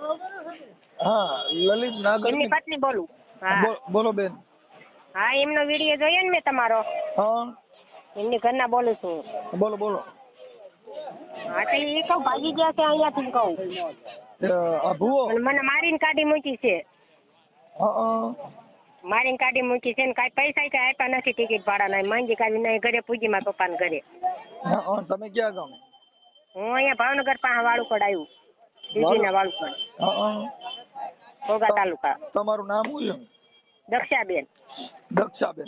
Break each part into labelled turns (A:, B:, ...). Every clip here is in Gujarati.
A: હા લલિત નાગર
B: એમની પત્ની બોલું. હા
A: બોલો બેન.
B: હા એમનો વિડીયો જોયો ને મેં તમારો.
A: હા
B: એમની ઘરના બોલું છું.
A: બોલો બોલો.
B: હા તો એ કહું ભાગી ગયા છે અહીંયાથી કહું.
A: આ ભૂવો
B: મને મારીને કાઢી મૂકી છે.
A: હા
B: મારીને કાઢી મૂકી છે ને કાંઈ પૈસા કઈ આપ્યા નથી ટિકિટ ભાડાના. માંગી કાઢી નહીં ઘરે પૂજી મારા પપ્પાને ઘરે.
A: હા તમે ક્યાં ગામ?
B: હું અહીંયા ભાવનગર પાસે વાળુકડ આવ્યું. દીદીના વાળુકડ. ઘોઘા તાલુકા.
A: તમારું નામ શું છે?
B: દક્ષાબેન.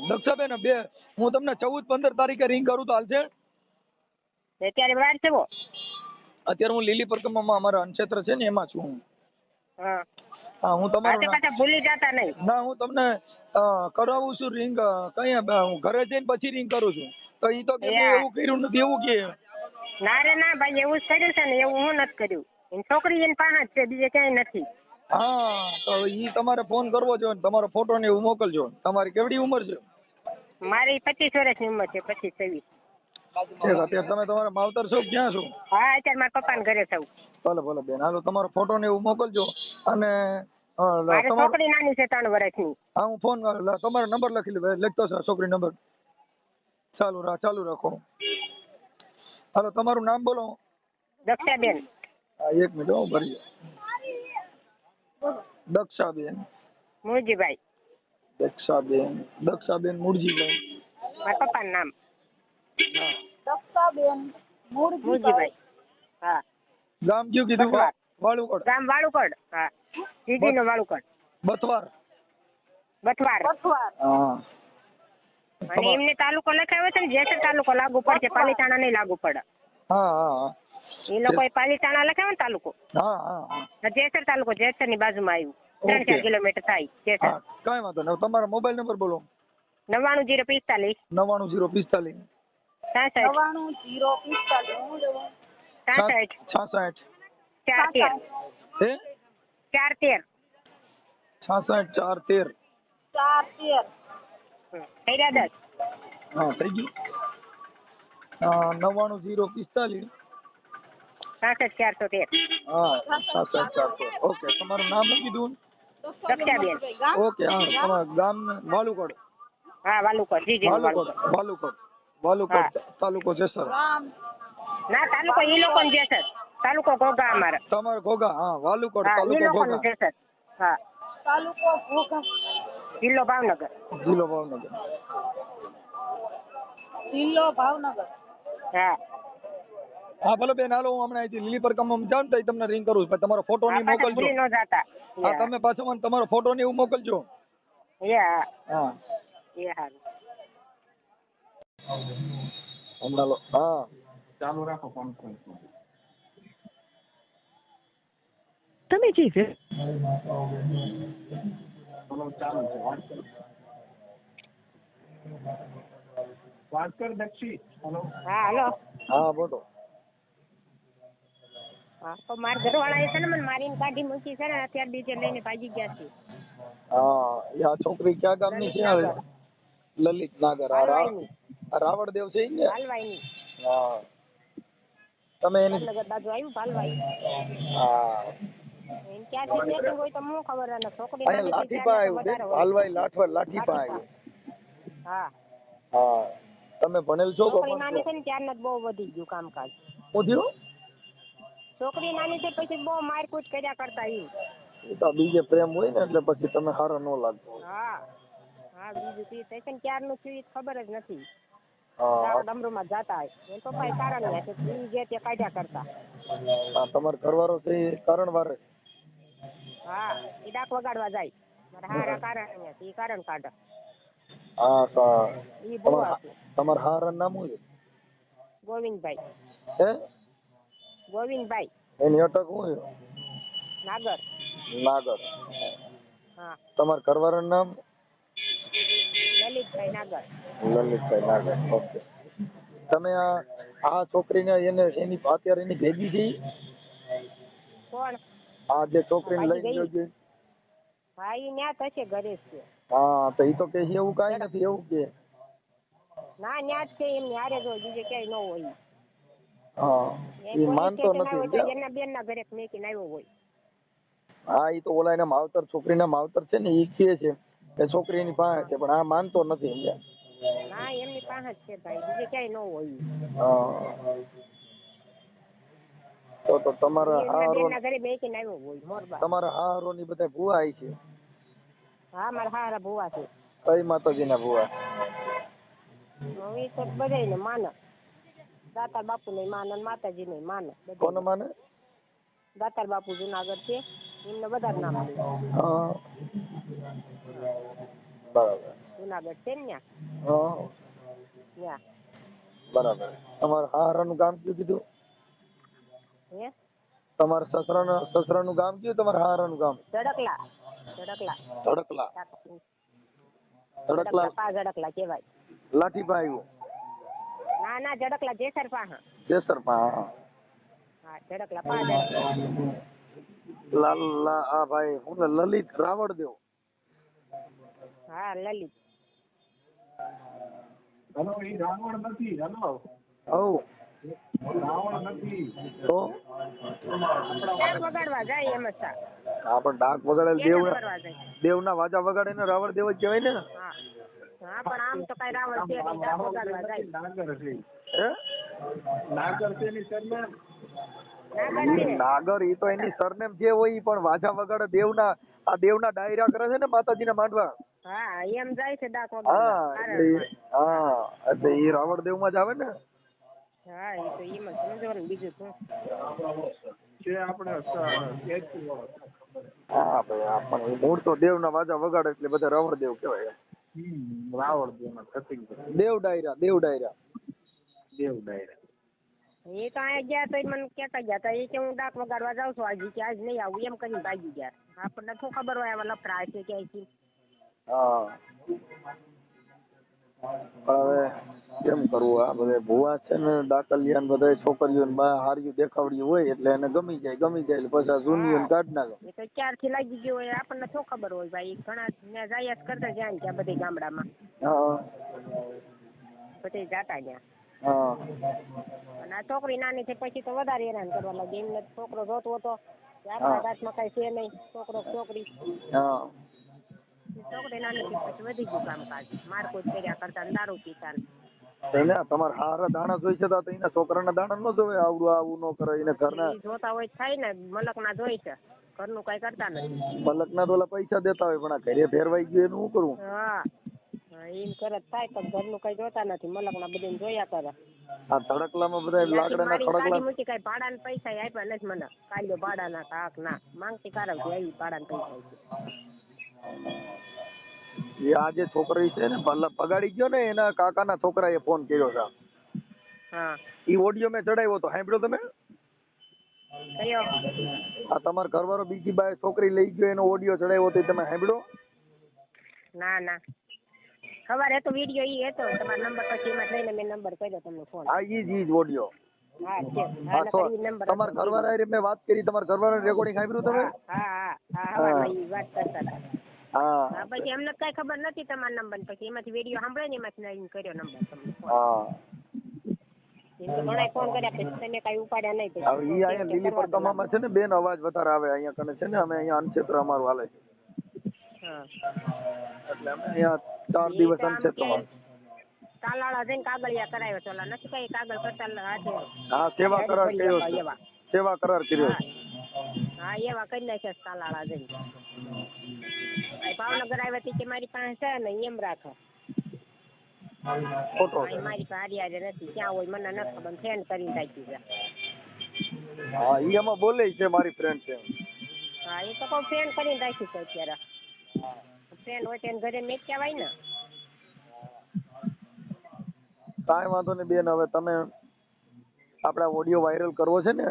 A: દક્ષાબેન બે હું તમને 14-15 તારીખે રિંગ કરું તો હાલશે?
B: અત્યારે વાર છે વો.
A: અત્યારે હું લીલી પરકમામાં અમારા અનક્ષેત્ર છે ને એમાં છું હું. હા હું તમારું
B: પાછા ભૂલી જતા નહીં.
A: ના હું તમને કરાવું છું રિંગ. કઈ હું ઘરે જઈને પછી રિંગ કરું છું. તો ઈ તો કે મેં એવું કર્યું નથી એવું કે.
B: ના રે ના ભાઈ એવું જ કર્યું છે ને. એવું હું નથી કર્યું. એની છોકરી એની પાસે જ છે બીજે ક્યાંય નથી.
A: હા તો ઈ તમારે ફોન કરવો જોઈએ ને તમારો ફોટો ને એવું મોકલજો. તમારી કેવડી ઉંમર છે?
B: મારી 25 વર્ષની ઉંમર છે. 25-26.
A: અત્યારે તમે તમારા માવતર છો ક્યાં છો?
B: હા અત્યારે મારા પપ્પાને ઘરે છું.
A: ભલે બેન હાલો તમારો ફોટો ને એવું મોકલજો. અને
B: મારી છોકરી નાની છે 3 વર્ષની.
A: હા હું ફોન તમારો નંબર લખી લે લખતો છે છોકરી નંબર. ચાલુ રાખો. હાલો તમારું નામ બોલો.
B: દક્ષાબેન.
A: હા 1 મિનિટ હું ભરી. દક્ષાબેન
B: મુરજીભાઈ.
A: દક્ષાબેન મુરજીભાઈ.
B: મારા પપ્પાનું નામ
C: દક્ષાબેન
B: મુરજીભાઈ. હા.
A: ગામ કયું કીધું? વાળુકડ.
B: ગામ વાળુકડ. હા દીદીનો વાળુકડ.
A: બથવાર.
C: હા
B: અને એમને તાલુકો લખાવ્યો છે ને જેસર તાલુકો લાગુ પડશે. પાલીતાણા નહીં લાગુ પડે.
A: હા
B: એ લોકો પાલીતાણા લખાવ્યો ને તાલુકો.
A: હા
B: જેસર તાલુકો જેસર ની બાજુમાં આવ્યું. 3-4 કિલોમીટર થાય જેસર.
A: કઈ વાંધો નહીં. તમારો મોબાઈલ નંબર બોલો.
B: 99 045 66 413. થઈ રહ્યા 10.
A: હા થઈ ગયું. 99 045
B: 66 413.
A: હા 66 413. ઓકે તમારું નામ શું કીધું?
B: દક્ષાબેન.
A: ઓકે હા તમારું ગામ વાલુકડ.
B: હા વાલુકડ. જી
A: વાલુકડ તાલુકો જેસર.
B: ના તાલુકો ઈ લોકો જેસર. તાલુકો ઘોઘા અમારે.
A: તમારો ઘોઘા. હા વાલુકડ
B: હા ઈ
A: તાલુકો
B: લોકો જેસર. હા
C: તાલુકો ઘોઘા.
B: જિલ્લો ભાવનગર. હા
A: હા ભલે બેન હાલો હું હમણાં અહીંથી લીલી પરકમ જાઉં તો તમને રિંગ કરું પછી તમારો ફોટો ને મોકલજો.
B: ભૂલી ન જાતા.
A: હા તમે પાછો મને તમારો ફોટો ને એવું મોકલજો.
B: હા
A: હમણાં હા ચાલુ રાખો કોન્ફરન્સ.
B: તમે જે
A: ચાલુ છે વાત કર દક્ષી. હેલો.
B: હા હાલો.
A: હા બોલો.
B: હા તો મારા ઘરવાળા છે ને મને મારીને કાઢી મૂકી છે ને અત્યારે બીજે લઈને ભાગી ગયા છે.
A: હા આ છોકરી ક્યાં ગામની છે? લલિત નાગર. રાવણદેવ છે ને?
B: હાલવાઈની.
A: હા તમે એની
B: નગર બાજુ આવ્યું ભાલવાઈ.
A: હા
B: એને ક્યાંથી સેટિંગ હોય તો હું ખબર ને છોકરી
A: અહીંયા લાઠી પા આવ્યું હાલવાઈ લાઠી પા આવ્યું. હા તમે ભણેલ છો?
B: છોકરી નાની છે ને ત્યારનું બહુ વધી ગયું કામકાજ.
A: શું થયું?
B: છોકરી નાની છે પછી બહુ મારકૂટ કર્યા કરતા
A: એ તો બીજે પ્રેમ હોય ને એટલે પછી તમે સારો ન લાગતો.
B: હા બીજું પી છે ક્યારનું થયું ખબર જ નથી.
A: હા
B: ડમરૂમાં જતા હોય એ પપ્પા એ કારણ છે ઈ જે તે કાઢ્યા કરતા.
A: તમારો ઘરવાળો છે કારણ વારે?
B: હા એ ડાક વગાડવા જાય. મારા હારા કારણ એ કારણ કાઢે.
A: હા
B: ઈ બહુ
A: તમારા હારા નામ શું છે?
B: ગોવિંદભાઈ.
A: હે
B: ગોવિંદભાઈ.
A: એની અટક શું છે?
B: નાગર. હા
A: તમારા ઘરવાળાનું નામ?
B: લલિતભાઈ નાગર.
A: ઓકે. તમે આ છોકરીને એની અત્યારે એની ભેગી છે?
B: કોણ?
A: આ જે છોકરીને લઈને ગયો છે?
B: હા ઈ ન્યા થશે ઘરે છે.
A: હા તો ઈ તો કે એવું કાઈ નથી એવું કે.
B: ના ન્યા જ છે એમની હારે જ હોય બીજે ક્યાંય ન હોય.
A: હા ઈ માનતો નથી.
B: એના બેન ના ઘરે મેકીને આવ્યો હોય.
A: હા ઈ તો ઓલા એના માવતર છોકરીના માવતર છે ને ઈ કહે છે કે છોકરી એની પાસે છે પણ આ માનતો નથી સમજ્યા.
B: હા એમની પાસે જ છે ભાઈ, બીજે ક્યાંય ન હોય.
A: હા તો તમારા
B: ઈ એમના
A: હારો
B: બેનના ઘરે બેસીને આવ્યો હોય મોરબા.
A: તમારા હારો ની બધા ભૂવા આઈ છે.
B: હા મારા હારા ભુવા છે.
A: કઈ માતાજીના ભૂવા?
B: હવે તો બધાયને માને, દાતાર બાપુ ને માને, માતાજી ને માને.
A: કોને માને?
B: દાતાર બાપુ જુનાગઢ છે એમને બધા નામ દે.
A: હા બરાબર.
B: જુનાગઢ છે ને
A: હા
B: ત્યાં.
A: બરાબર. તમારા હારાનું ગામ કયું કીધું?
B: હે
A: તમારા સસરાનું ગામ કયું? તમારા હારાનું ગામ?
B: ધડકલા. ધડકલા.
A: ધડકલા.
B: ધડકલા પા ધડકલા કહેવાય.
A: લાઠીપા આવ્યું?
B: ના ના ધડકલા જેસર પા.
A: જેસરપા.
B: હા ધડકલા પા ધડકલા.
A: આ ભાઈ હું લલિત રાવળદેવ.
B: હા લલિત.
D: હલો એ રાવણ નથી. હલો
A: હવ
D: રાવણ નથી
A: તો
B: ડાક વગાડવા જાય એમ જ હતા.
A: હા પણ ડાક વગાડે
B: કેમ કરવા જાય?
A: દેવના વાજા વગાડે ને રાવણ દેવ જ કહેવાય ને.
B: હા હા પણ આમ તો કઈ રાવણ છે નહીં, ડાક વગાડવા જાય.
D: નાગર છે.
A: હે
D: નાગર છે ની સરનામ.
B: નાગર છે.
A: નાગર ઈ તો એની સરનેમ જે હોય ઈ પણ વાજા વગાડે દેવના ડાયરા કરે છે ને માતાજીના માંડવા.
B: હા એમ જાય છે ડાક
A: હા
B: વગાડવા.
A: એટલે ઈ રાવણ દેવમાં જ આવે ને.
B: હા એ તો એમ જ સમજવાનું બીજું શું.
D: છે આપણે
A: હા ભાઈ આપણે મૂળ તો દેવના વાજા વગાડે એટલે બધા રાવણ દેવ કહેવાય.
D: રાવણ દેવ
A: દેવ ડાયરા
D: દેવ ડાયરા.
B: એ તો અહીંયા ગયા તો મને કહેતા ગયા હતા એ કે હું ડાક વગાડવા જાઉં છું આજે, કે આજ નહીં આવું એમ કરીને ભાગી ગયા. આપણને શું ખબર હોય આવા લફડા છે ક્યાંયથી.
A: હા હવે કેમ કરવું આ બધા ભુવા છે ને ડાકલિયા બધા છોકરીઓ હાર્યું દેખાવડી હોય એટલે એને ગમી જાય એટલે પછી જૂનીઓ કાઢ નાખે.
B: એ તો ક્યારથી લાગી ગયો હોય આપણને શું ખબર હોય ભાઈ. ઘણા ત્યાં જાય કરતા જાય ત્યાં બધે ગામડામાં.
A: હા
B: બધે જાતા ત્યાં.
A: હા
B: અને આ છોકરી નાની થઈ પછી તો વધારે હેરાન કરવા લાગે. એમને છોકરો જોતો હતો આપણા હાથમાં કઈ છે નહીં. છોકરી
A: હા
B: છોકરી નાની થઈ પછી વધી ગયું કામકાજ. મારકુટ કર્યા કરતા ને દારૂ પીતા ને.
A: એને તમારા હારા દાણા જોઈશે તો એના છોકરાના દાણા ન જોવે. આવું ન કરે એને ઘરના
B: જોતા હોય થાય ને મલકના જોઈ છે, ઘરનું કઈ કરતા નથી.
A: મલકના તો પૈસા દેતા હોય પણ આ ઘરે ફેરવાઈ ગયું એનું શું કરવું?
B: હા એમ કરે થાય પણ ઘરનું કઈ જોતા નથી. મલકના બધું જોયા કરે.
A: આ ધડકલામાં બધા લાકડાના
B: કાઢી મૂકી કઈ ભાડાના પૈસા આપ્યા નથી મને. કાઢ્યો ભાડાના કાક ના માંગતી કારવતી આવી ભાડાના પૈસા.
A: એ આ જે છોકરી છે ને પગાડી ગયો ને એના કાકાના છોકરાએ ફોન કર્યો છે.
B: હા
A: ઈ ઓડિયો મેં ચડાવ્યો તો સાંભળ્યો તમે?
B: કયો?
A: આ તમારા ઘરવાળો બીજી બાય છોકરી લઈ ગયો એનો ઓડિયો ચડાવ્યો તો તમે સાંભળ્યો?
B: ના ના ખબર હતો વિડીયો ઈ હતો. તમારો નંબર પછી એમાં થઈને મેં નંબર કર્યો તમને ફોન.
A: હા ઈ જ ઓડિયો.
B: હા છે. હા નંબર
A: તમારા ઘરવાળા હારે મેં વાત કરી. તમારા ઘરવાળા રેકોર્ડિંગ સાંભળ્યું તમે?
B: હા વાત કરતા હતા.
A: હા
B: પછી એમને કઈ ખબર નથી તમારા નંબર. પછી એમાંથી વિડીયો સાંભળે ને એમાંથી કર્યો નંબર તમને ફોન.
A: હા
B: ઘણા ફોન કર્યા પછી તમે કઈ ઉપાડ્યા નહીં.
A: હવે ઈ અહીંયા લીલી પડકામાં છે ને બેન અવાજ વધારે આવે અહીંયા કને છે ને અમે અહીંયા અનક્ષેત્ર અમારું હાલે છે.
B: હા
A: એટલે અમે અહીંયા 4 દિવસ અનક્ષેત્રમાં.
B: તાલાળા જઈને કાગળિયા કરાવ્યો. ચોલા નથી કઈ કાગળ કરતા હાથે.
A: હા સેવા કરાર કર્યો છે. સેવા કરાર કર્યો છે.
B: હા એવા કરી નાખ્યા તાલાળા જઈને. ભાવનગર આવ્યા કે મારી પાસે છે ને એમ રાખે.
A: ફોટો
B: મારી પાસે હારી નથી. ક્યાં હોય મને નથી ખબર. ફ્રેન્ડ કરીને રાખી છે.
A: હા ઈ એમાં બોલે છે મારી ફ્રેન્ડ છે.
B: હા એ તો કોઈ ફ્રેન્ડ કરીને રાખી છે અત્યારે. ફ્રેન્ડ હોય તેને ઘરે મેં કહેવાય ને.
A: કાંઈ વાંધો નહીં બેન. હવે તમે આપડા ઓડિયો વાયરલ કરવો છે ને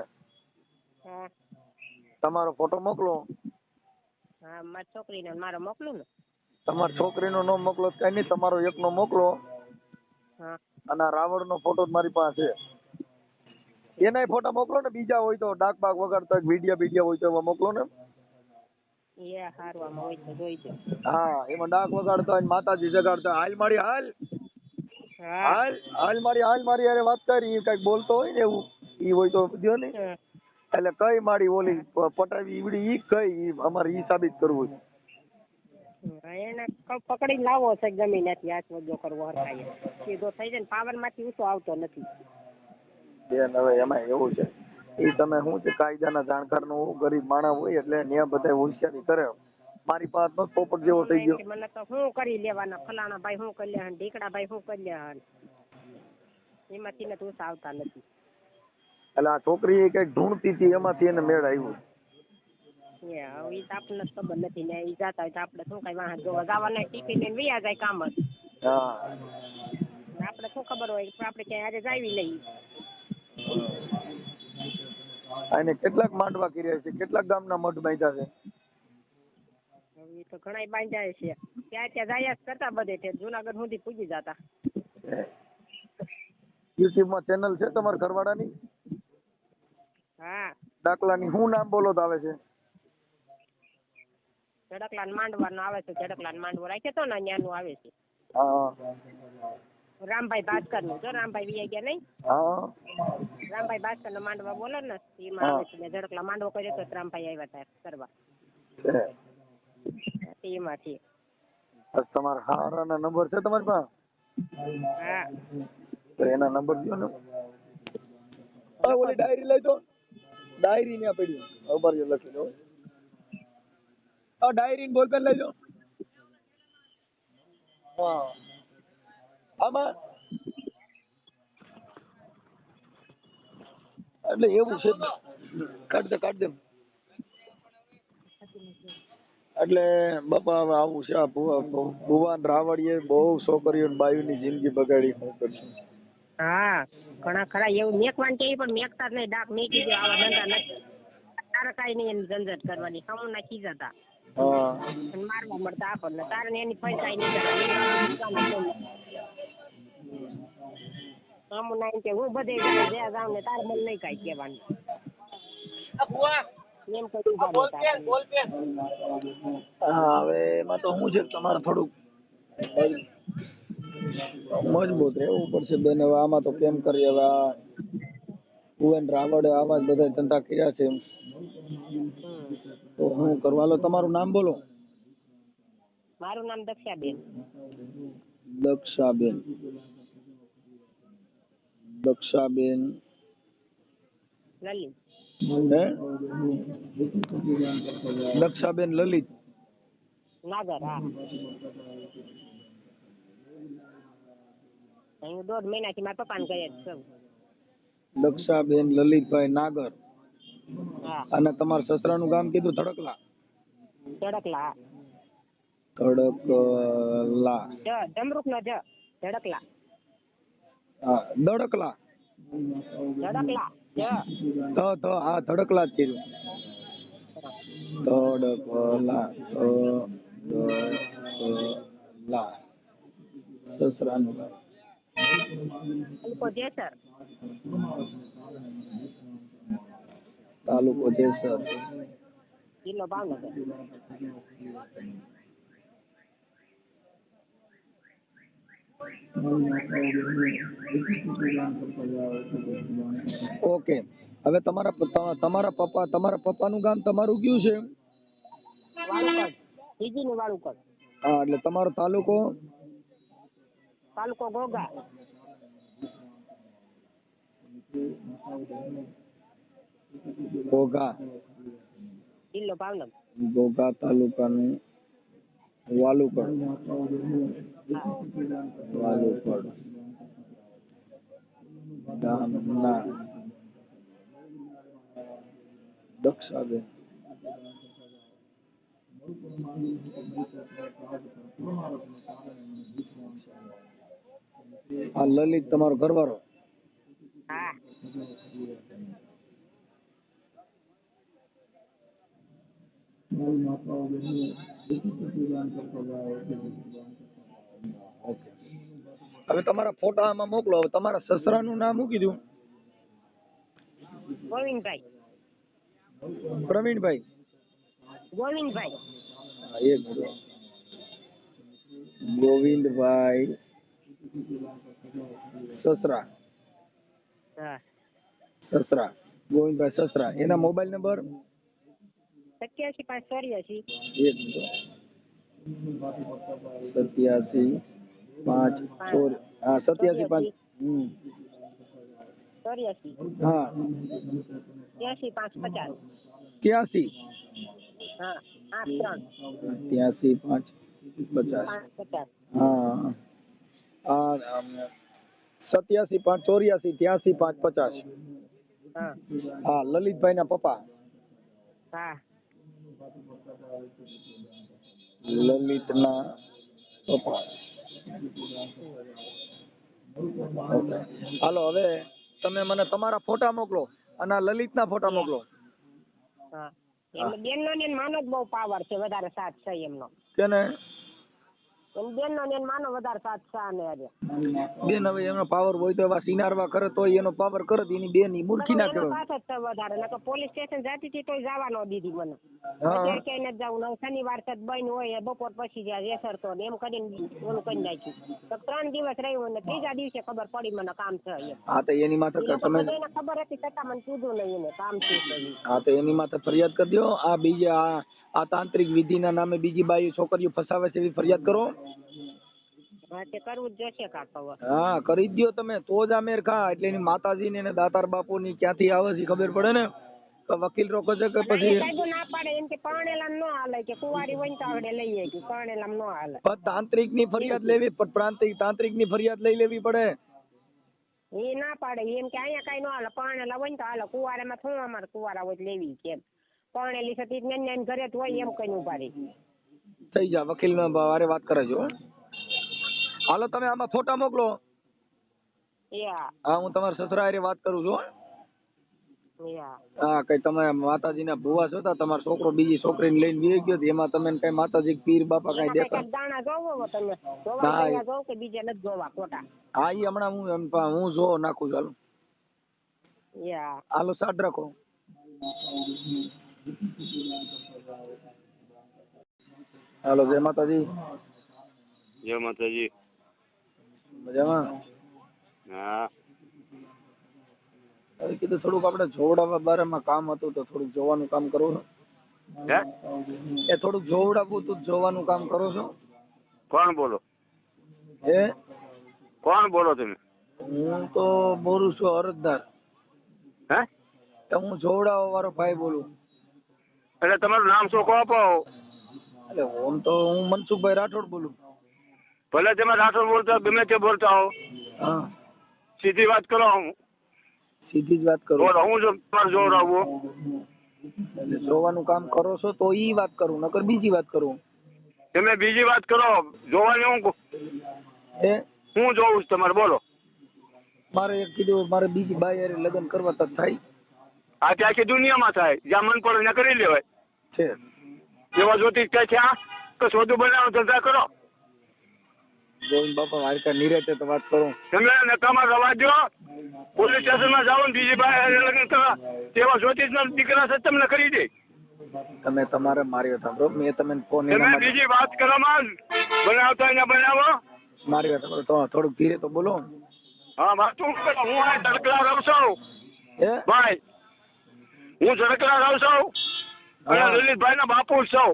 B: હા
A: તમારો ફોટો મોકલો.
B: હા મારી છોકરીને મારો મોકલું ને.
A: તમારી છોકરીનો નો મોકલો કઈ નહીં. તમારો એકનો મોકલો.
B: હા
A: અને રાવણનો ફોટો મારી પાસે છે. એનાય ફોટા મોકલો ને. બીજા હોય તો ડાક બાગ વગાડતા વિડીયો હોય તો એવા મોકલો ને.
B: એ હારવામાં હોય તો જોઈ દો.
A: હા એમાં ડાક વગાડતા હોય માતાજી જગાડતા હાલ મારી હાલ હાલ હાલ મારી હાલ મારી અરે વાત કરી કઈક બોલતો હોય ને એવું ઈ હોય તો દો ને. એટલે કઈ માડી ઓલી પટાવી ઈવડી ઈ કઈ ઈ અમારે ઈ સાબિત કરવું છે.
B: એને પકડીને લાવો છે ગમે નથી હાથ વજો કરવો હરખાય સીધો થઈ જાય ને પાવર માંથી ઊંચો આવતો નથી.
A: બેન હવે એમાં એવું છે ઈ તમે શું છે કાયદાના જાણકાર નો ગરીબ માણસ હોય એટલે ત્યાં બધા હોશિયારી કરે. મારી પાસે તો પોપટ જેવો થઈ ગયો.
B: મને તો શું કરી લેવાના ફલાણા ભાઈ શું કરી લે ઢીકડા ભાઈ શું કરી લે એમાંથી ને તું આવતા નથી.
A: એટલે આ છોકરી કઈક ઢૂંઢતી હતી એમાંથી એને મેળ આવ્યો.
B: એ આપણને ખબર નથી ને ઈ જાતા હોય તો આપણે શું કઈ વાહન જોવા જવાના ટિફિન લઈને વયા જાય કામ જ.
A: હા
B: આપણે શું ખબર હોય આપણે ક્યાંય આજે જાવી લઈએ.
A: અને કેટલાક માંડવા કર્યા છે, કેટલાક ગામના મઠ બાંધ્યા છે.
B: એ તો ઘણા બાંધ્યા છે ત્યાં જાય કરતા બધે જુનાગઢ સુધી પૂજી જતા.
A: યુટ્યુબમાં ચેનલ છે તમારા ઘરવાળાની?
B: હા
A: દાખલાની શું નામ બોલો તો આવે છે?
B: ઝડકલાન માંડવાનો આવે છે. ઝડકલાન માંડવો રાખ્યો તો ને ત્યાંનું આવે છે.
A: હા
B: રામભાઈ ભાસ્કર નું જો રામભાઈ વી ગયા નહીં.
A: હા
B: રામભાઈ ભાસ્કર નો માંડવા બોલો ને એમાં આવે છે. ઝડકલા માંડવો કર્યો તો રામભાઈ આવ્યા હતા કરવા એમાંથી.
A: તમારા હારાના નંબર છે તમારી પાસે?
B: હા
A: તો એના નંબર દો ને. ઓલી ડાયરી લઈ દો. ડાયરી ને પડી ખબર છે લખી દો. ડાયરી ને બોલપેન લઈ દો. હા આમાં એટલે એવું છે કાઢ દે એટલે બાપા હવે આવું છે. ભુવાન રાવળીએ બહુ છોકરીઓ બાયુની જિંદગી બગાડી. શું કરશું?
B: હા ઘણા ખરા એવું મેકવાન કે પણ મેકતા જ નહીં. ડાક મેકી દો આવા ધંધા નથી. તારે કાંઈ નહીં એની ઝંઝટ કરવાની સમૂહ નાખી જતા મારવા મળતા આપણને તારે એની પૈસા નહીં સમૂહ નાખી કે હું બધે જ્યાં જાઉં ને તારે મને નહીં કાંઈ કહેવાનું એમ કરી
A: હા હવે એમાં તો શું છે તમારે થોડુંક મજબૂત રહેવું પડશે બેન. હવે આમાં તો કેમ કરીએ? હવે આ ભુવન રાવળે આવા જ બધા ધંધા કર્યા છે તો હું કરવા? લો તમારું નામ બોલો.
B: મારું નામ દક્ષાબેન.
A: દક્ષાબેન. દક્ષાબેન
B: લલિત.
A: દક્ષાબેન લલિત
B: નાગર. હા હું 1.5 મહિનાથી મારા પપ્પાને કહે જ છું.
A: દક્ષાબેન લલિતભાઈ નાગર.
B: હા
A: અને તમારા સસરાનું ગામ કીધું? ધડકલા.
B: ધડકલા.
A: ધડકલા.
B: જમરૂક નો ધડકલા.
A: હા ધડકલા.
B: ધડકલા
A: તો હા ધડકલા જ કીધું. ધડકલા. ધડકલા. સસરાનું ગામ
B: તાલુકો જેસર.
A: તાલુકો જેસર.
B: જિલ્લો ભાવનગર.
A: ઓકે હવે તમારા પપ્પાનું ગામ તમારું કયું છે?
B: વાળુકડ. સીજીનું વાળુકડ.
A: હા એટલે તમારો તાલુકો?
B: તાલુકો ઘોઘા.
A: ઘોઘા.
B: જિલ્લો ભાવનગર.
A: ઘોઘા તાલુકાનું વાલુકડ. વાલુકડ ગામના દક્ષાબેન. આ લલિત તમારો ઘરવાળો?
B: હા
A: હવે તમારા ફોટા આમાં મોકલો. હવે તમારા સસરાનું નામ શું કીધું?
B: ગોવિંદભાઈ.
A: પ્રવીણભાઈ.
B: ગોવિંદભાઈ.
A: એક મિનિટ. ગોવિંદભાઈ સસરા.
B: હા
A: સસરા. ગોવિંદભાઈ સસરા. એના મોબાઈલ નંબર
B: 87 5 84
A: એક મિનિટ. 87 5 4 હા 87 5
B: 84
A: હા
B: 83 5 50
A: 83
B: હા 83
A: 83 5 50
B: 50
A: હા 87 5 84 83 5 50
B: હા
A: હા લલિતભાઈ ના પપ્પા.
B: હા
A: લલિતના પપ્પા. ઓકે. હાલો હવે તમે મને તમારા ફોટા મોકલો અને આ લલિતના ફોટા મોકલો.
B: હા એમને બેનનો ને માનો જ બહુ પાવર છે, વધારે સાથ છે એમનો.
A: કેને
B: એમ બેનનો ને માનો વધારે સાથ છે આને આજે.
A: બેન હવે એનો પાવર હોય તો એવા સિનારવા કરે તો એનો પાવર કરે તો એની બેન ઈ મૂર્ખી ના
B: એનો
A: કહેવાય.
B: સાથ જ છે વધારે, નકર પોલીસ સ્ટેશન જાતી હતી તોય જવા ન દીધી મને.
A: હા.
B: અત્યારે ક્યાંય નથી જવું. શનિવાર છે બંધ હોય, બપોર પછી જ્યાં રેસરતો ને એમ કરીને ઓલું કરી નાખ્યું. તો 3 દિવસ રહ્યું ને 3જા દિવસે ખબર પડી મને કામ છે એમ.
A: હા તો એની માથે તમે
B: બધાને ખબર હતી છતાં મને કીધું નહીં એને કામ શું છે ઈ.
A: હા તો એની માથે ફરિયાદ કરી દો. આ બીજા આ તાંત્રિક વિધિના નામે બીજી બાઈ છોકરીઓ ફસાવે છે એવી ફરિયાદ કરો.
B: હા તે કરવું જ જોશે કાક હવે.
A: હા કરી જ દો તમે તો જ આ મેર ખા. એટલે એની માતાજી ને એને દાતાર બાપુ ની ક્યાંથી આવે છે ખબર પડે ને. તો વકીલ રોકો છે કે પછી
B: સાહેબ ના પાડે એમ કે પરણેલા ન હાલે, કે કુંવારી હોય તો આગળ લઈ જાય કે પરણેલા ન હાલે.
A: પણ તાંત્રિક ની ફરિયાદ લેવી પણ તાંત્રિક ની ફરિયાદ લઈ લેવી પડે.
B: એ ના પાડે એમ કે અહીંયા કઈ ન હાલે, પરણેલા હોય ને તો હાલે. કુંવારામાં થોડું અમારે કુંવારા હોય લેવી કેમ પરણેલી છે તી ઘરે જ હોય એમ કઈ ઉભા રહી.
A: થઈ જા વકીલ ને વારે વાત કરાજો. હાલો તમે આમાં ફોટા મોકલો. હા હું તમારા સસરા હારે વાત કરું છું. હા કઈ તમે માતાજી ના ભુવા છો તમારો છોકરો બીજી છોકરીને લઈને વી ગયો એમાં તમે કઈ માતાજી પીર બાપા કઈ દેતા
B: દાણા જોવો તમે જોવા જોવ કે બીજે નથી જોવા ખોટા.
A: હા ઈ હમણાં હું જો નાખું ચાલો. હાલો સાદ રાખો. હાલો જય માતાજી.
E: જય માતાજી.
A: મજામાં?
E: હા.
A: હવે કીધું થોડુંક આપણે જોવડાવવા બારામાં કામ હતું તો થોડુંક જોવાનું કામ કરો છો. એ થોડુંક જોવડાવવું તું જોવાનું કામ કરો છો.
E: કોણ બોલો?
A: હે
E: કોણ બોલો તમે?
A: હું તો બોલું છું અરજદાર.
E: હે?
A: તો હું જોવડાવવા વાળો ભાઈ બોલું.
E: એટલે તમારું નામ શું કહો આપો?
A: એટલે હું તો હું મનસુખભાઈ રાઠોડ બોલું.
E: ભલે તમે રાઠોડ બોલતા ગમે તે બોલતા હો.
A: હા
E: સીધી વાત કરો.
A: સીધી જ વાત કરું.
E: બોલો હું જો તમારે જોવડાવવું.
A: એટલે જોવાનું કામ કરો છો તો ઈ વાત કરું નકર બીજી વાત કરું.
E: તમે બીજી વાત કરો જોવાની હું
A: હે
E: હું જોઉં છું તમારે બોલો.
A: મારે એક કીધું મારે બીજી બાઈ હારે લગ્ન કરવા તો થાય.
E: આ કે આખી દુનિયામાં થાય જ્યાં મન પડે ત્યાં કરી લેવાય
A: છે.
E: એવા જ્યોતિષ ક્યાં છે આ તો શોધું બનાવો ધંધા કરો.
A: ગોવિંદ બાપા હારકા નિરેતે તો વાત કરું.
E: તમે નકામા રવા દો. પોલીસ સ્ટેશનમાં જાઓ ને બીજી બાઈ લગ્ન કરવા તેવા જ્યોતિષના દીકરા છે તમને કરી દે.
A: તમે તમારે મારી વાત સાંભળો મેં તમને ફોન
E: તમે બીજી વાત કરવામાં બનાવતા અહીંયા બનાવો.
A: મારી વાત સાંભળો તો થોડુંક ધીરે તો બોલો.
E: હા વાતું કરો. હું આ ધડકલા રહું છું
A: હે
E: ભાઈ. હું ધડકલા રહું છું અને લલિતભાઈ ના બાપુ છું.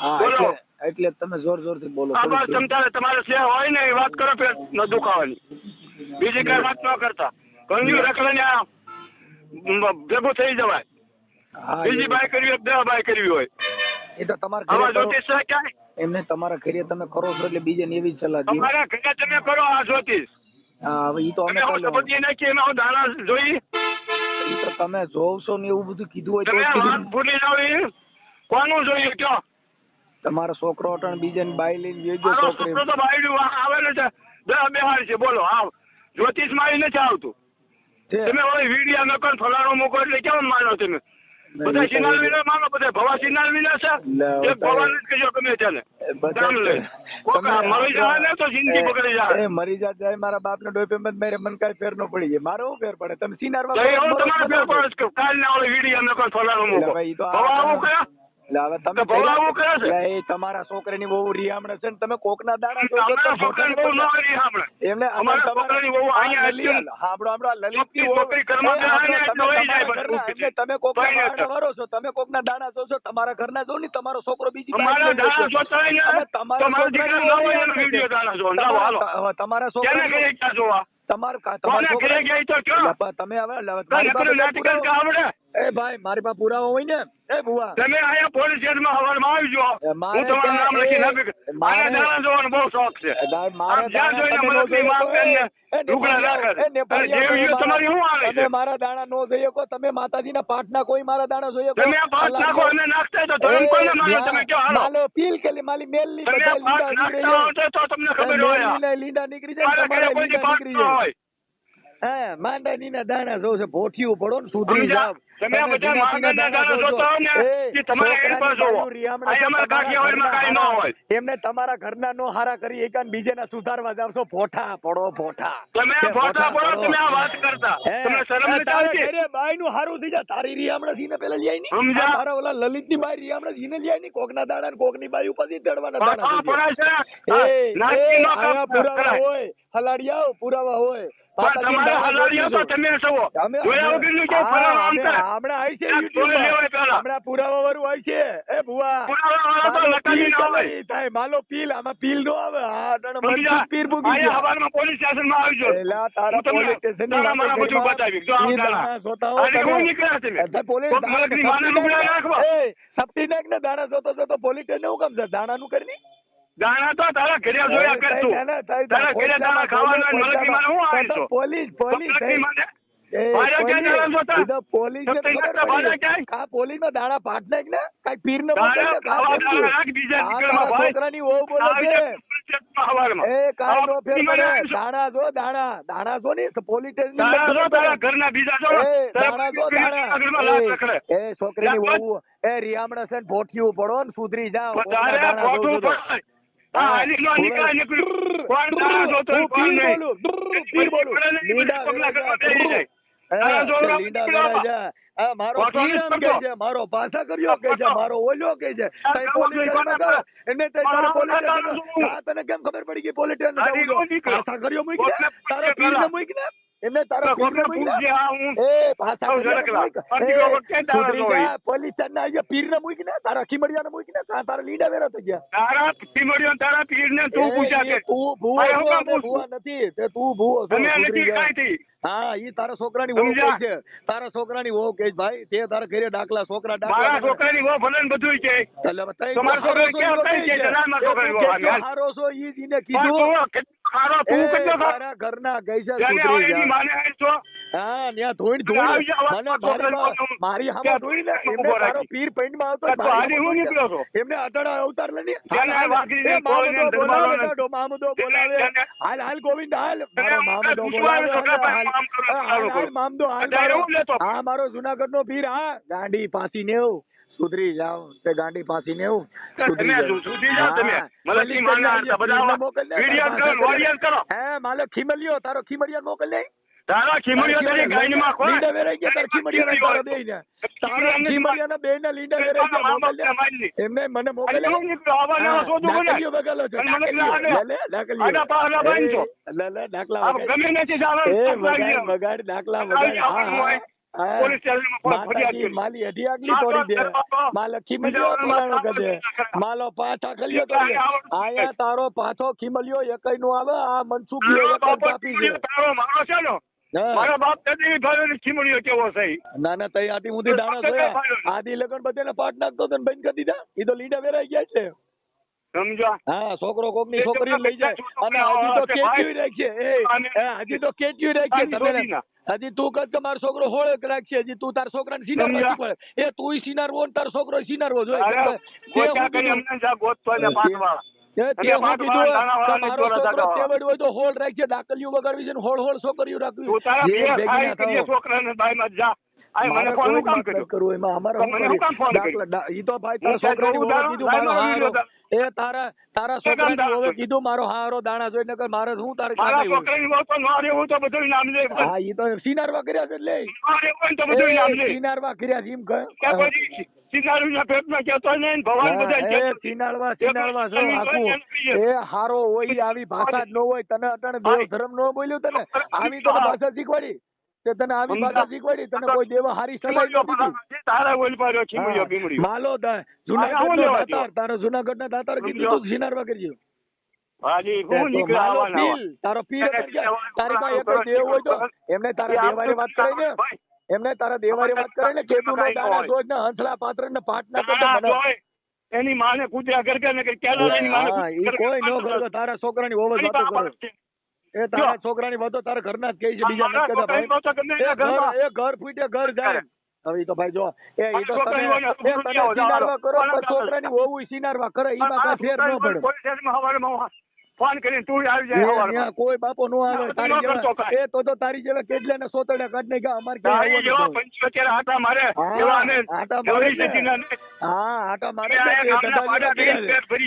A: હા
E: બોલો.
A: એટલે તમે જોર જોરથી બોલો.
E: આ બસ તમારે છે હોય ને એ વાત કરો પેટ ન દુખાવાની. બીજી કઈ વાત ન કરતા. કંજુ રખડને ભેગું થઈ જવાય. બીજી બાય કરવી હોય 10 બાય કરવી હોય
A: એ તો તમારા
E: આવા
A: ઘરે
E: જ્યોતિષ છે ક્યાંય?
A: એમને તમારા ઘરે તમે કરો છો એટલે બીજાને એવી જ સલાહ દઉં.
E: તમારા ઘરે તમે કરો આ જ્યોતિષ.
A: હા હવે ઈ તો અમે
E: તમે હું બદલી નાખી એમાં હું દાણા જોઈ.
A: ઈ તો તમે જોવ છો ને એવું બધું કીધું હોય તો
E: તમે
A: જ કીધું.
E: વાત ભૂલી જાવ એ કોનું જોઈએ કયો?
A: તમારો છોકરો અટણ બીજાની બાઈ લઈને વેજો
E: મારો
A: છોકરી.
E: છોકરો તો બાયડું આવેલું છે. બેહાર છે બોલો. હા જ્યોતિષ માં આવી નથી આવતું. તમે હવે વિડીયો મેં ફલાણું મૂકો એટલે કેમ માનો તમે? બધા સિનાલ વિના માનો બધા ભવા સિનાલ વિના છે. એક ભવા નથી કહેજો ગમે તેને. મરી જાય ને તો જિંદગી બગડી જાય.
A: મરી જાય મારા બાપ ને ડોપે મારે મન કઈ ફેર ન પડી જાય. મારો શું ફેર પડે? તમે સિનાર
E: તમારે ફેર પડે કાલ ના ઓલી વિડીયો મેં ફલાણું મૂકો. ભવા આવું કયા
A: એટલે હવે તમે
E: તો ભવા આવું કરે છે?
A: એટલે એ તમારા છોકરાની બહુ રિયામણે છે ને તમે કોકના દાણા જોજો તો
E: અમારા છોકરાની બહુ ન કરી આપણે.
A: એમને
E: અમારા છોકરાની બહુ અહીંયા હતી.
A: હાંભળો લલિતની
E: છોકરી ઘરમાં બેહાય ને એટલે વહી જાય બધું.
A: તમે કોકના
E: કઈ
A: દાણા વાળો છો, તમે કોકના દાણા જોશો, તમારા ઘરના જો ને તમારો છોકરો બીજી
E: અમારા
A: બાજુ
E: દાણા
A: જોશે.
E: જોતા હોય ને
A: અને તમારા
E: તો મારો દીકરો
A: છોકરાની
E: ના હોય
A: બહુ
E: એનો વિડીયો દાણા જોવા. ના, હાલો.
A: તમારા
E: કેને
A: છોકરા
E: ઘરે ગયા જોવા?
A: તમારા
E: કોને ઘરે ગયા ઈ તો કયો?
A: તમે હવે
E: કઈ નકરું નાટક જ આવડે?
A: એ ભાઈ મારી પાસે પુરાવો હોય ને એ બુઆ
E: તમે અહીંયા પોલીસ સ્ટેશનમાં હવારમાં આવજો.
A: મારે
E: હું તમારું નામ લખી
A: એ-
E: નાખી.
A: મારે-
E: આના દાણા જોવાનો બહુ શોખ છે.
A: મારા
E: આમ જ્યાં જોઈને
A: દાણા
E: મદદની
A: તમે
E: માંગ કરીને ઢુકડા રાખે છે. અને જેવીઓ તમારી શું આવે
A: તમે
E: છે?
A: મારા દાણા નો જોઈએ કો, તમે માતાજીના પાઠના કોઈ મારા દાણા જોઈએ કો.
E: તમે આ પાઠ નાખો અને નાખતા હોય તો ધર્મ કોને માનો? તમે કહો હાલો.
A: માલો પીલ કે માલી મેલની
E: તમે
A: બધા
E: આ પાઠ
A: લીંડા નીકળી
E: નાખતા
A: જાય.
E: હોય તો તમને ખબર હોય.
A: મેલની લીંડા નીકળી જાય,
E: મારા ઘરે
A: તમારા
E: કોઈ
A: લીંડા
E: પાઠ
A: નીકળી
E: ન
A: જાય.
E: હોય.
A: હા માંડાની દાણા જોશે, ભોઠિયું પડો ને સુધરી
E: સમજ્યા?
A: જાવ.
E: તમે આ બધા માંડરના દાણા જોતા હોય ને, એ તમારે એની પર જોવો. અહીં અમારા કાઠિયાવાડમાં કાંઈ ન હોય.
A: એમને તમારા ઘરના નો હારા કરી એકાન બીજેના સુધારવા જાવશો. ભોઠા પડો ભોઠા.
E: તમે આ ફોટા પડો, તમે આ વાત કરતા. તમને શરમ નથી આવતી?
A: બાઈ નું હારું થઈ જાય. તારી રિયામણા થી ને પેલા લઈ ની
E: સમજ્યા?
A: મારા ઓલા લલિત ની બાઈ રિયામણા થી ને લઈ ની કોકના દાડા ને કોકની બાઈ ઉપાધી ચડવાના
E: ફોટા
A: દાડા
E: પડાય છે. નાસ્તી ન
A: આયા પુરાવા
E: કરાય.
A: હોય, હલાડિયાઓ પુરાવા હોય.
E: પણ તમારા હલાડીઓ તો તમે છો. જોયા વગરનું કે ફલાણું આમ કરે.
A: હમણાં આવી છે
E: આ
A: YouTube
E: જોઈ
A: માં.
E: લેવાય પહેલા.
A: હમણાં પુરાવા વાળું આવી છે. એ ભુવા
E: પુરાવાવાળા તો
A: માલો
E: નકલી
A: પીલ
E: ન હોય.
A: તમારી થાય. માલો પીલ આમાં પીલ નો આવે. હા તને
E: સમજ્યા?
A: મજબૂત પીર પૂગી
E: અહીંયા
A: ગયા.
E: હવારમાં પોલીસ સ્ટેશનમાં આવજો.
A: એલા તારા
E: હું તમને
A: પોલીસ સ્ટેશન
E: દાણામાં બધું બતાવી. જો આમ દાણા. આને હું નીકળ્યા તમે?
A: પોલીસ
E: કોક મલકની માને લુગડા નાખવા.
A: સપટી નાખ ને દાણા જોતો પોલીસ સ્ટેશન હું કામ છે દાણાનું કરી
E: દાણા તો તારા ઘરે જોયા કરતું. તારા ઘરે દાણા ખાવાના અને મલકની માને હું આવે છો?
A: પોલીસ
E: મલકની માને? ભાડા ક્યાં દાણા જોતા?
A: પોલીસ
E: સત્ય કરતા ભાડા ક્યાંય?
A: પોલીસ નો દાણા પાટ નાખ ને કઈ પીર નો
E: દાણા ખાવા દાણા નાખ બીજા દીકરામાં ભાઈ.
A: છોકરાની વહુ બોલે છે
E: હવારમાં.
A: એ કાઈ નો ફેર
E: મલકની માને
A: પડે.
E: આવે છો?
A: દાણા જો દાણા જો ને પોલીસ સ્ટેશન
E: દાણા જો તારા ઘરના બીજા જો.
A: દાણા જો
E: તારા ઘરમાં લાશ રખડે.
A: એ છોકરીની વહુ એ રિયામણા છે ને ભોઠિયું પડો ને સુધરી જાવ.
E: તારે ખોટું પડે. હા, આની નો નિકાલ નીકળ્યું. કોણ દાણા જોતો હોય, કોણ નહીં.
A: પીર બોલું
E: લીંડા પગલા કરવા બેસી જાય. તારા જોડે નીકળ્યા.
A: મારો
E: ખોટો
A: પીર એમ
E: નથી
A: કહે છે, મારો પાછા કર્યો કે છે, મારો ઓલ્યો કે છે. તઈ પોલીસ સ્ટેશનમાં જાઓ. એને તઈ તારે પોલીસ સ્ટેશનમાં- હા, તને કેમ ખબર પડી કે પોલીસ સ્ટેશનમાં
E: આની
A: જવું
E: નો
A: છે?
E: નીકળ્યો.
A: પાછા કર્યો મૂકી દે. તારા પીરને મૂકી દે. એમને તારા પીરને
E: કોકને
A: મૂકી દે.
E: પૂછજે, હા, હું
A: એ પાછા
E: આવું
A: કર્યો
E: ઝડકલા.
A: મૂકી.
E: પાછી
A: એ,
E: લોકો ક્યાં દાડા
A: સુધરી
E: હોય?
A: જા. પોલીસ સ્ટેશનના અહીંયા પીરને મૂકી દે. તારા ખીમડિયાને મૂકી દે. તારા લીડા વેરા થઈ ગયા.
E: તારા પીમડીઓ તારા પીરને તું પૂછ્યા કે
A: તું ભૂવો
E: અરે હું
A: છો,
E: કામ
A: અમે
E: પૂછું?
A: ભૂવા નથી. તે તું ભૂવો છો,
E: તમે
A: સુધરી
E: નથી
A: જા.
E: કાંઈ થઈ.
A: હા ઈ તારા છોકરાની વહુ
E: સમજ્યા?
A: કહે છે. તારા છોકરાની વહુ કહે છે, ભાઈ તે તારા ઘરે દાખલા છોકરા
E: મારા
A: દાખલા
E: છોકરાની વહુ ભલે ને બધુંય છે.
A: એટલે તઈ
E: તમારા છોકરાને
A: હારો
E: ક્યાં
A: છો
E: કઈ
A: ઈ
E: છે? ના, મારા છોકરાની વહુ
A: કેટલો
E: હાલ.
A: હારો છો ઈ જ ઈને
E: પણ
A: કીધું.
E: તું કેટલો ખારો, તું
A: એ
E: કેટલો ખારો.
A: તારા ઘરના કહે છે
E: જેને
A: સુધરી
E: હવે એની
A: જા.
E: માને આવી છો.
A: હા ન્યા ધોઈને
E: આવી જા,
A: મને
E: છોકરાને
A: મારી હામે
E: ક્યાં
A: ધોઈને એમને
E: ઉભો
A: તારો
E: રાખી.
A: પીર પેન્ટમાં આવતો
E: તો હાલી હું નીકળ્યો છો?
A: એમને અટડા અવતાર લઈને
E: જેને આ વાઘરીને કોળીને ધર્માવાળાને-
A: મામુદો બોલાવે
E: જેને-
A: હાલ હાલ ગોવિંદ હાલ
E: જેને
A: મારો
E: આમ
A: મામુદો
E: પૂછવા આવે
A: બોલાવે
E: છોકરા પાસે
A: હાલ
E: આમ કરો,
A: હાલ
E: સારું
A: હાલ
E: કરો.
A: મામદો હાલ
E: અત્યારે
A: મારો
E: હું લેતો.
A: હા મારો જુનાગઢ નો પીર હા ગાંડી પાસી નેવું સુધરી જાવ તે ગાંડી પાસી નેવું
E: તમે સુધી જાઓ તમે.
A: હા.
E: મલકની માને હાલતા બધા આવા
A: મોકલ દે.
E: વિડીયો કરો, વોરિયર કરો.
A: હે માલો ખીમલિયો તારો ખીમલિયો મોકલ દે
E: તારા ખીમડીઓ તારી ગાયનમાં ખોય.
A: લીંડા વેરાઈ ગયા તારા ખીમડિયાના તારા બેયના. તારા ખીમડિયાના બેયના લીંડા વેરાઈ ગયા. મોકલ દે. એમને મને મોકલ દે. ડાકલીઓ બગાલો છો. ડાકલીઓ. લે ડાકલીઓ.
E: આડા પાહલા બાંધજો.
A: લે ડાકલા વગાડ.
E: ગમે નથી જવાનું.
A: એ વગાડ વગાડ ડાકલા વગાડ. હા હા
E: પોલીસ સ્ટેશનમાં ફરિયાદ
A: માતાજી
E: કરી.
A: માલી અઢી આગલી તોડી દે. માલો ખીમલિયો તુલાણો કરે. માલો પાછા ખલિયો તોડી દે. આયા તારો પાછો ખીમલિયો એકઈ નો આવે. આ મનસુખી
E: મારો
A: એક
E: બાપ
A: કાપી છે.
E: તારો મારો છે ને.
A: હા.
E: મારા બાપ કદી ભાઈ ખીમડીઓ કેવો છે ઈ.
A: ના ના તઈ આથી ઊંધી દાણા જોયા. આધી લગન બધેને પાટ નાખતો તો ને બંધ કરી દીધા. ઈ તો લીડા વેરાઈ ગયા છે.
E: સમજ્યા?
A: હા છોકરો કોકની છોકરીઓ લઈ જાય અને હજી તો કેચ્યું રાખશે. હજી તો કેચ્યું રાખશે. તમે હજી તું કદ કે મારો છોકરો હોળે રાખશે. હજી તું તાર છોકરાને સીનારવો પડે. એ તું સીનારવો ને તારો છોકરો સીનારવો જોઈએ.
E: અરે ગોચા કરી અમને જા ગોતવા ને પાટવા.
A: તે હું કીધું કે મારો છોકરો તેવડ હોય તો હોળ રાખશે. દાખલીઓ વગાડવી છે ને હોળ હોળ છોકરીઓ રાખવી.
E: તું તારા
A: જે
E: બે
A: ભેગી
E: ખાઈ
A: ના
E: કરીએ
A: થાઓ.
E: છોકરાને બાઈમાં જા. આ મને કોનું કામ કર્યું?
A: અમારે
E: મને શું કામ ફોન કર્યો?
A: ઈ તો ભાઈ તારા છોકરાની વહુએ કીધું મારો હારો. એ તારા છોકરાની વહુએ કીધું મારો હારો દાણા જોઈને નકર મારે શું તારે
E: મારા
A: કામ આવ્યું?
E: છોકરાની વહુ તો ન રહેવું તો બધું નામ લે. ન
A: હા ઈ તો સિનારવા કર્યા છે એટલે
E: રહેવું તો બધું નામ લે.
A: સિનારવા કર્યા છે એમ કહે.
E: ત્યાં પછી સિનારીના પેટમાં કહેતો નહીં ને ભગવાન બધા
A: એ સિનાળવા છો આખું એ હારો હોય ઈ આવી ભાષા જ ન હોય તને અટણ દેવ ધર્મ ન બોલ્યું તને આવી તને ભાષા શીખવાડી તે તને આવી ભાષા શીખવાડી તને કોઈ દેવ હારી સલાહ ન દીધી
E: તારા ઓલ પાડ્યો ખીમડ્યો બીમડ્યો
A: માલો જુનાગઢ નો દાતાર તારો જુનાગઢ ના દાતાર કીધું તું સિનારવા કરજો
E: હાજી હું નીકળે આવવાના
A: તારો પીર તારી પાસે એક દેવ હોય તો એમને તારા દેવારી વાત કરે ને એમને તારા દેવારી વાત કરે ને કેદુ નો દાણા જોજ ને હંસલા પાત્ર ને પાટ ના કરતો
E: એની માને કૂતરા કરકે ને કેલા એની માને
A: ઈ કોઈ નો કરતો તારા છોકરાની ઓવર વાતો કરે એ તારા છોકરાની વાતો તારા ઘરના જ કહે છે બીજા નથી કહેતા ભાઈ એ ઘર ફૂટે ઘર જાય હવે ઈ તો ભાઈ જો એ ઈ તો તમે સિનારવા કરો પણ છોકરાની ઓવું સિનારવા કરે ઈમાં કાંઈ ફેર ન પડે
E: પોલીસ સ્ટેશનમાં હવારમાં ફોન કરીને તું આવી જાય
A: ત્યાં કોઈ બાપો નો આવે તારી જેવા એ તો તારી જેવા કેટલા ને સોતડા કાઢ ને ગયા અમાર કે
E: જેવા 75 આટા મારે એવા ને
A: આટા મારે હા આટા મારે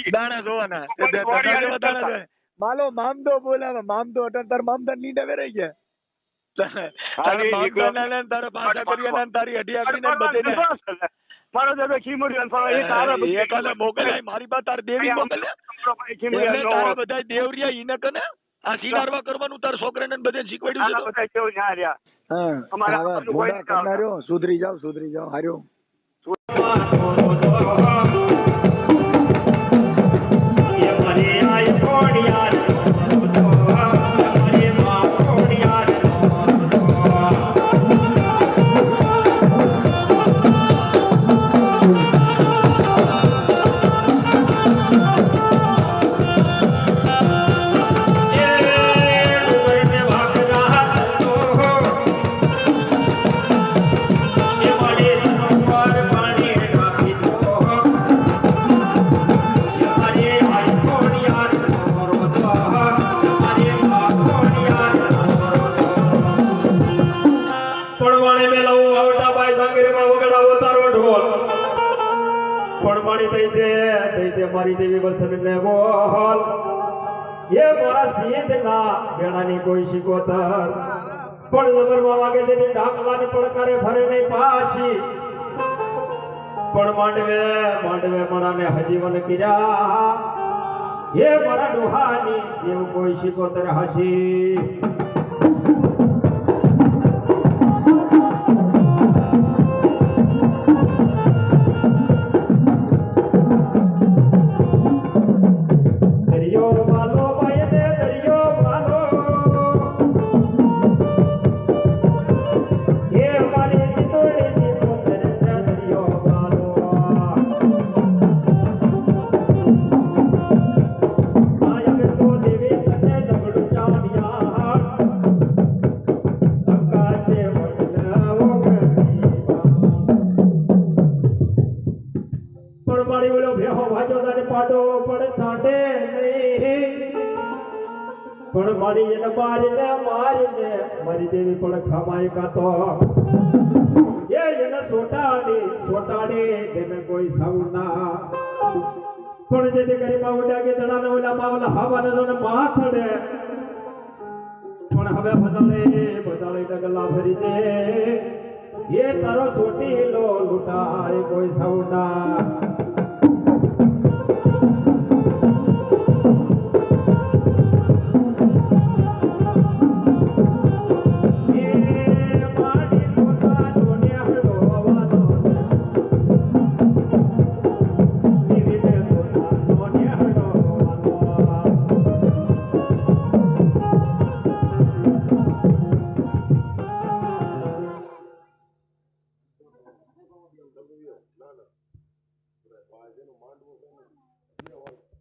A: દાણા જોવાના માલો મામદો બોલાવે મામદો અટલ તાર મામદાર નીંદે વેરાઈ ગયા તારા મામદાર તારા પાછા કર્યા તારી હડિયા કરીને બધે
E: મારો દાદા ખીમડ્યો ફળો એ તારા
A: એકાદા મોકલ્યા મારી બા તાર દેવી મોકલ્યા તારા બધા દેવરિયા ઈને કને આ સિનારવા કરવાનું તાર છોકરાને બધે શીખવાડ્યું છે
E: બધા કેવું ના રહ્યા
A: અમારા મોડા કરનાર્યો સુધરી જાવ હાર્યો
F: મારી દેવી વસન ને બોલ એ મારા સિંહ ના બેડાની કોઈ શિકોતર પણ જબરમાં વાગે તેની ડાકલાને પડકારે ફરે નહીં પાછી પણ માંડવે મણાને હજીવન કર્યા એ મારા ડોહાની એવું કોઈ શિકોતર હસી મારી દેવી પણ ખમાય કાતો એને સોટાડી તેને કોઈ સાઉના પણ જેથી ગરીબા ઉડ્યા કે જણા ને ઓલા માવલા હવાને જોને માથડે પણ હવે બદલે ડગલા ભરી દે એ તારો સોટી લો લૂટાય કોઈ સાઉના ના